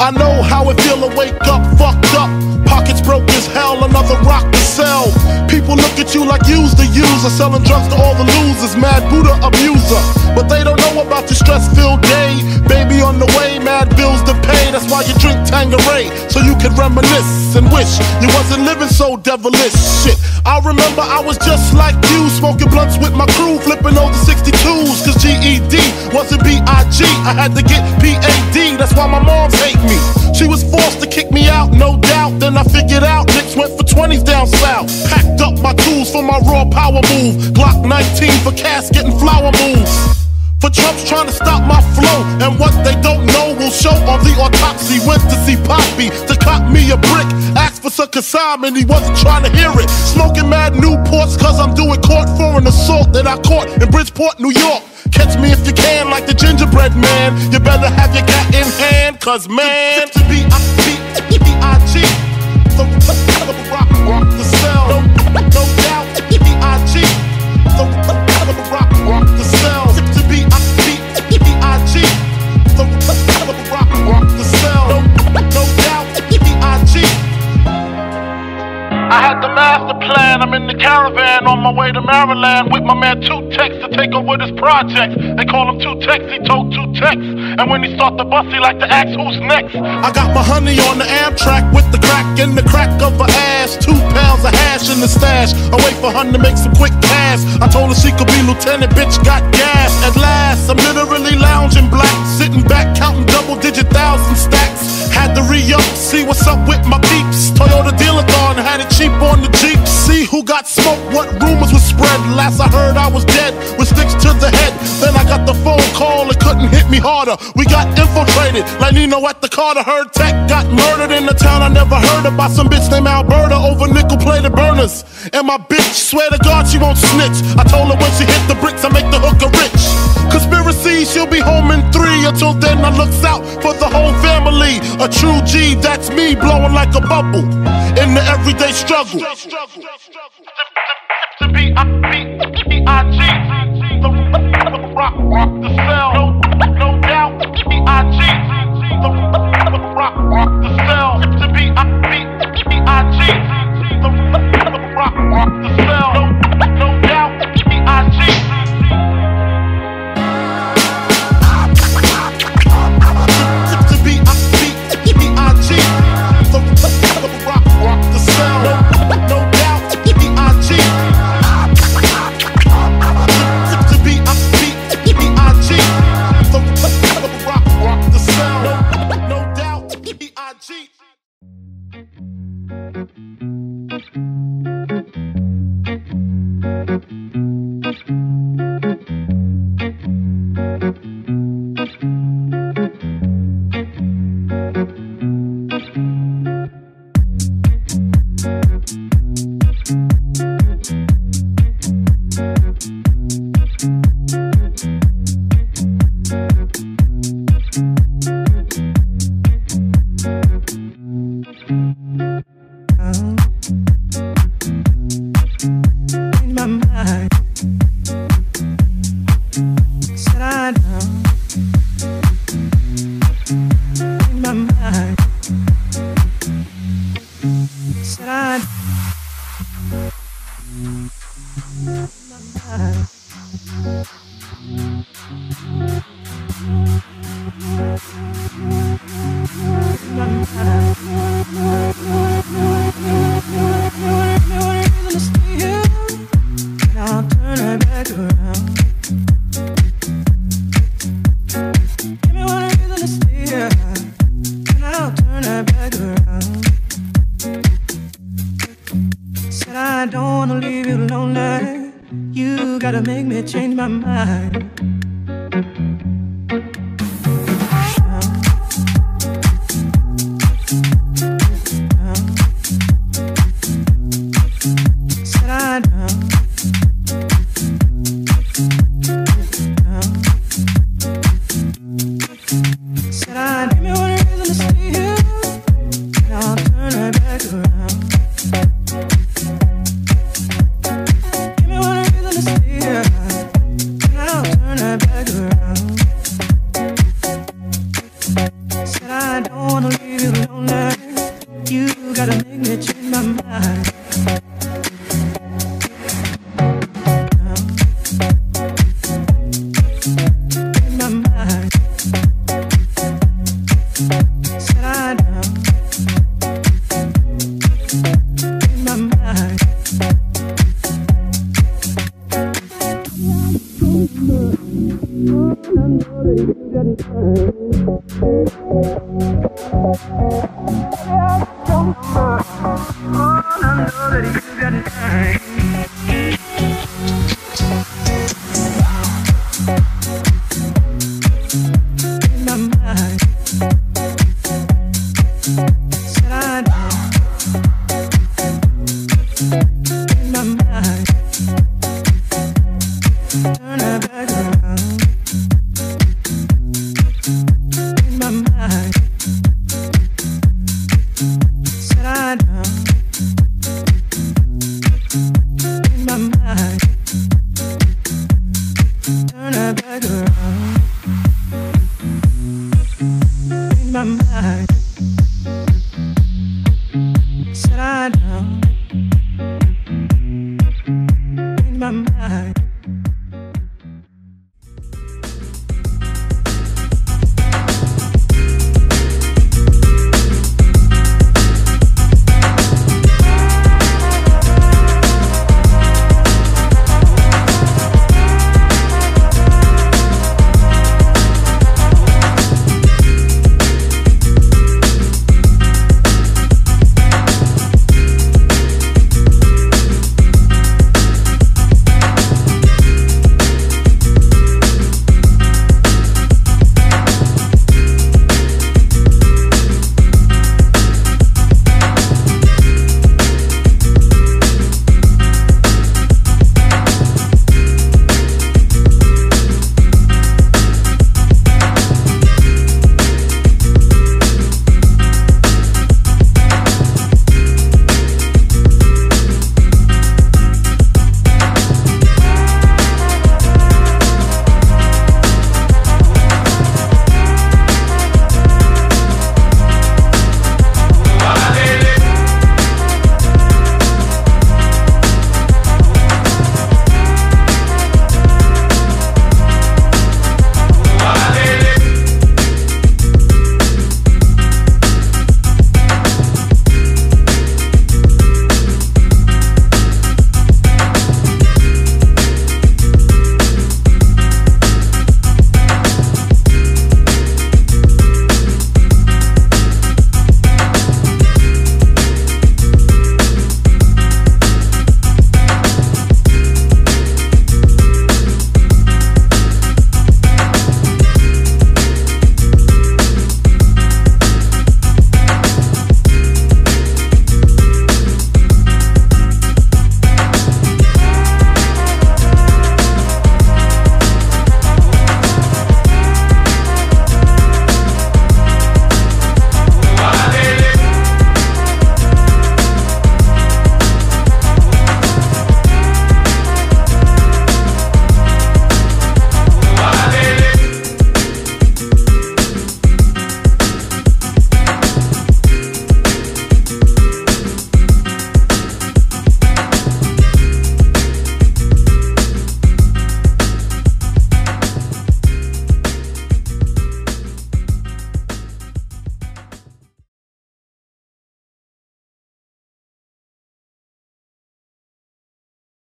I know how it feel to wake up fucked up, pockets broke as hell, another rock to sell. People look at you like you's the user, selling drugs to all the losers, mad Buddha abuser. But they don't know about your stress-filled day. Baby on the way, mad bills to pay. That's why you drink Tanqueray, so you can reminisce and wish you wasn't living so devilish. Shit, I remember I was just like you, smoking blunts with my crew, flipping over 62s, cause GED wasn't B.I.G. I had to get P.A.D., that's why my moms hate me. She was forced to kick me out, no doubt. Then I figured out Nicks went for 20s down south. Packed up my tools for my raw power move, Glock 19 for casket and flower moves. For Trump's trying to stop my flow, and what they don't know will show on the autopsy. Went to see Poppy to cop me a brick, asked for some consignment, he wasn't trying to hear it. Smoking mad Newports cause I'm doing court for an assault that I caught in Bridgeport, New York. Catch me if you can like the gingerbread man, you better have your gat in hand, cause man, to be B.I.G. The rock the cell, no doubt, B.I.G. The rock the cell. B.I.G. The rock the cell. No doubt, B.I.G. I had the master plan, I'm in the caravan on my way to Maryland with my man 2Tex to take over this project. They call him 2Tex, he told 2Tex. And when he start the bus, he like to ask who's next. I got my honey on the Amtrak with the crack in the crack of her ass. 2 pounds of hash in the stash. I wait for her to make some quick cash. I told her she could be lieutenant, bitch got gas. At last, I'm literally lounging black, sitting back counting double-digit thousand stacks. Had to re-up, see what's up with my peeps. Toyota Dealer-thon, had it cheap on the Jeep. See who got smoked, what rumors were spread. Last I heard I was dead, with sticks to the head. Then I got the phone call, it couldn't hit me harder. We got infiltrated, like Nino at the Carter. Heard Tech got murdered in the town I never heard of by some bitch named Alberta over nickel-plated burners. And my bitch, swear to God she won't snitch. I told her when she hit the bricks I make the hooker rich. Conspiracy, she'll be home in 3. Until then I looks out for the whole family. A true G, that's me blowing like a bubble in the everyday struggle. To B.I.G. The rock the cell. No doubt, B.I.G. The rock the cell. To B.I.G. The rock the cell. No doubt, B.I.G. Turn it back around.